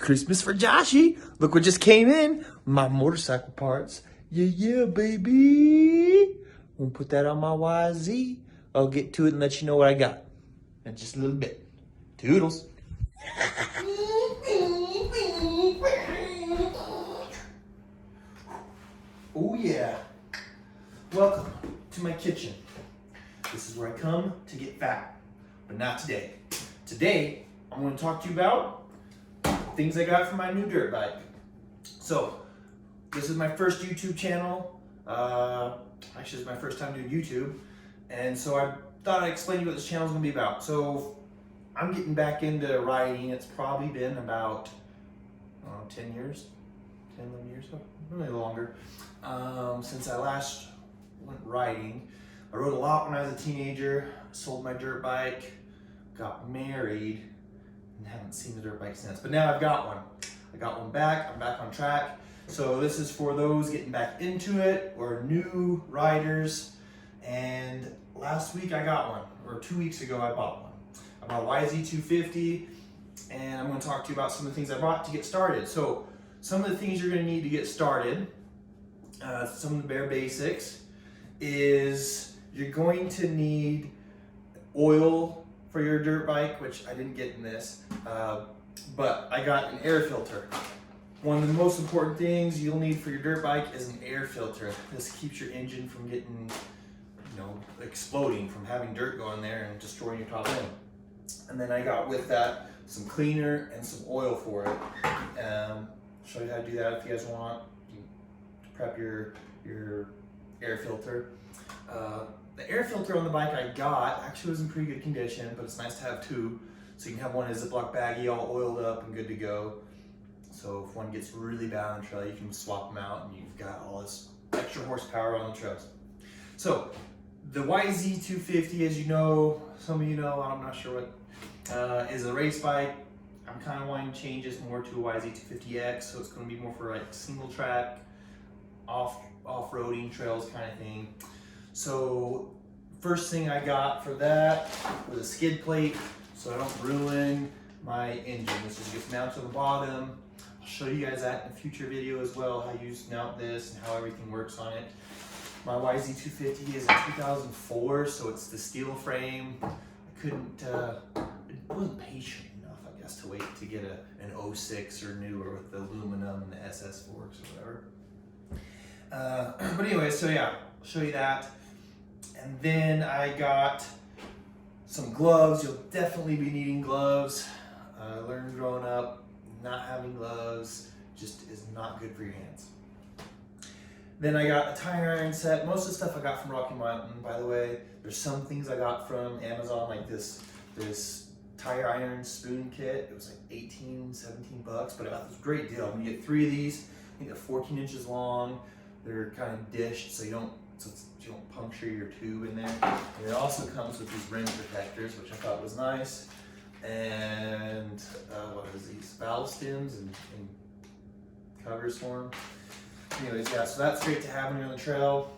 Christmas for Joshy. Look what just came in. My motorcycle parts. Yeah, baby. We'll put that on my YZ. I'll get to it and let you know what I got in just a little bit. Toodles. Oh yeah. Welcome to my kitchen. This is where I come to get fat, but not today. Today, I'm going to talk to you about things I got for my new dirt bike. So, this is my first YouTube channel. Actually, it's my first time doing YouTube. And so I thought I'd explain to you what this channel is going to be about. So, I'm getting back into riding. It's probably been about 10 years, 10, 11 years, really longer, since I last went riding. I rode a lot when I was a teenager, sold my dirt bike, got married, and haven't seen the dirt bike since. But now I've got one. I got one back, I'm back on track. So this is for those getting back into it or new riders. And last week I got one, or 2 weeks ago I bought one. I bought a YZ250, and I'm going to talk to you about some of the things I bought to get started. So some of the things you're going to need to get started, some of the bare basics, is you're going to need oil for your dirt bike, which I didn't get in this, but I got an air filter. One of the most important things you'll need for your dirt bike is an air filter. This keeps your engine from getting, exploding from having dirt go in there and destroying your top end. And then I got with that some cleaner and some oil for it. Show you how to do that if you guys want. You can prep your air filter. The air filter on the bike I got actually was in pretty good condition, but it's nice to have two. So you can have one in a Ziploc baggie all oiled up and good to go. So if one gets really bad on the trail, you can swap them out and you've got all this extra horsepower on the trails. So the YZ250, as you know, some of you know, I'm not sure what, is a race bike. I'm kind of wanting to change this more to a YZ250X, so it's going to be more for like single track, off-roading trails kind of thing. So first thing I got for that was a skid plate, so I don't ruin my engine. This just gets mounted to the bottom. I'll show you guys that in a future video as well, how you mount this and how everything works on it. My YZ250 is a 2004, so it's the steel frame. I wasn't patient enough, I guess, to wait to get an 06 or newer with the aluminum and the SS forks or whatever. But anyway, so yeah, I'll show you that. And then I got some gloves. You'll definitely be needing gloves. I learned growing up, not having gloves just is not good for your hands. Then I got a tire iron set. Most of the stuff I got from Rocky Mountain, by the way. There's some things I got from Amazon, like this tire iron spoon kit. It was like 18, 17 bucks, but I got this great deal. When you get 3 of these, I think they're 14 inches long. They're kind of dished so you don't puncture your tube in there. And it also comes with these rim protectors, which I thought was nice. And what is these? Valve stems and covers for them. Anyways, yeah, so that's great to have when you're on the trail.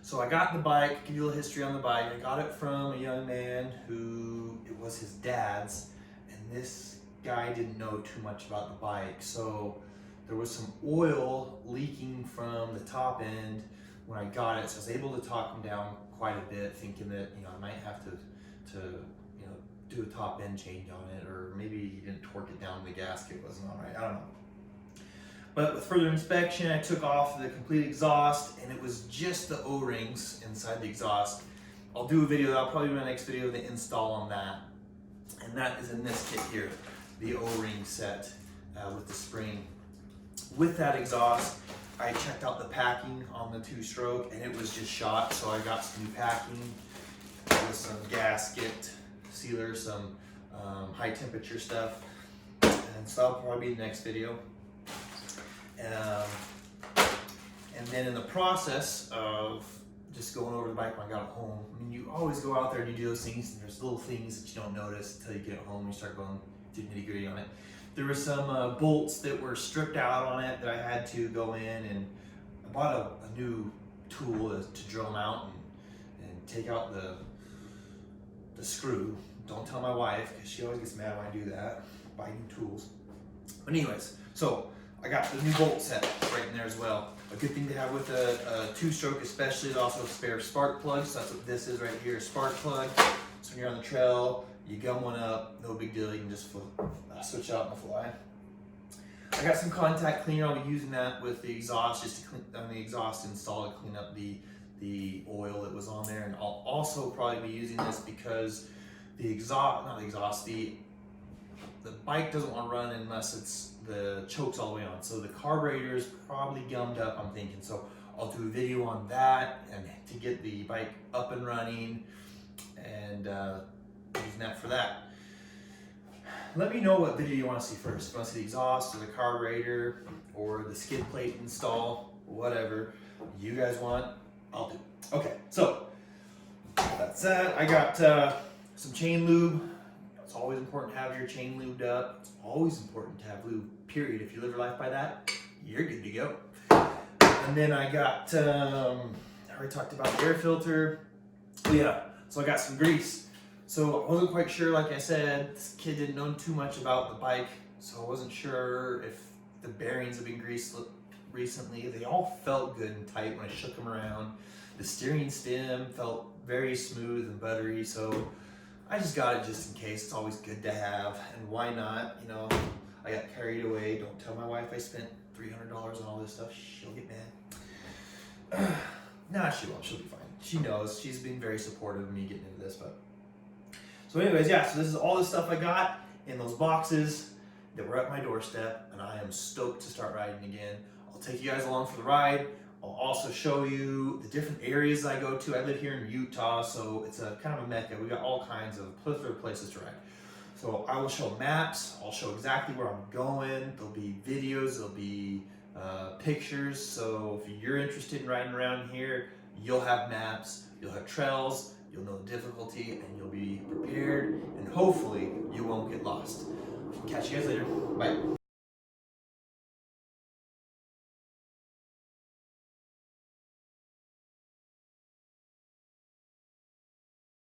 So I got the bike, give you a little history on the bike. I got it from a young man who, it was his dad's, and this guy didn't know too much about the bike. So there was some oil leaking from the top end when I got it. So I was able to talk him down quite a bit, thinking that, I might have to do a top end change on it, or maybe he didn't torque it down, the gasket wasn't all right, I don't know. But with further inspection, I took off the complete exhaust, and it was just the O-rings inside the exhaust. I'll do a video, that'll probably be my next video, the install on that. And that is in this kit here, the O-ring set with the spring. With that exhaust, I checked out the packing on the 2-stroke, and it was just shot, so I got some new packing with some gasket sealer, some high temperature stuff, and so that'll probably be the next video. And then in the process of just going over the bike when I got home, you always go out there and you do those things, and there's little things that you don't notice until you get home and you start going to nitty gritty on it. There were some bolts that were stripped out on it that I had to go in, and I bought a new tool to drill them out and take out the screw. Don't tell my wife, because she always gets mad when I do that, buy new tools. But anyways, so I got the new bolt set right in there as well. A good thing to have with a two-stroke especially is also a spare spark plug. So that's what this is right here, a spark plug. So when you're on the trail, you gum one up, no big deal, you can just switch out on the fly. I got some contact cleaner. I'll be using that with the exhaust, just to clean on the exhaust install to clean up the oil that was on there. And I'll also probably be using this because the bike doesn't want to run unless the choke's all the way on. So the carburetor is probably gummed up, I'm thinking. So I'll do a video on that and to get the bike up and running and using that for that. Let me know what video you want to see first. If you want to see the exhaust or the carburetor or the skid plate install, whatever you guys want, I'll do. Okay, so that's that. I got some chain lube. It's always important to have your chain lubed up. It's always important to have lube, period. If you live your life by that, you're good to go. And then I got, I already talked about the air filter. Oh yeah, so I got some grease. So I wasn't quite sure, like I said, this kid didn't know too much about the bike, so I wasn't sure if the bearings have been greased recently. They all felt good and tight when I shook them around. The steering stem felt very smooth and buttery, so I just got it just in case. It's always good to have, and why not? You know, I got carried away. Don't tell my wife I spent $300 on all this stuff. She'll get mad. Nah, she won't. She'll be fine. She knows. She's been very supportive of me getting into this, but. So anyways, yeah, so this is all the stuff I got in those boxes that were at my doorstep, and I am stoked to start riding again. I'll take you guys along for the ride. I'll also show you the different areas I go to. I live here in Utah, so it's a kind of a mecca. We got all kinds of plethora of places to ride. So I will show maps. I'll show exactly where I'm going. There'll be videos. There'll be pictures. So if you're interested in riding around here, you'll have maps. You'll have trails. You'll know the difficulty, and you'll be prepared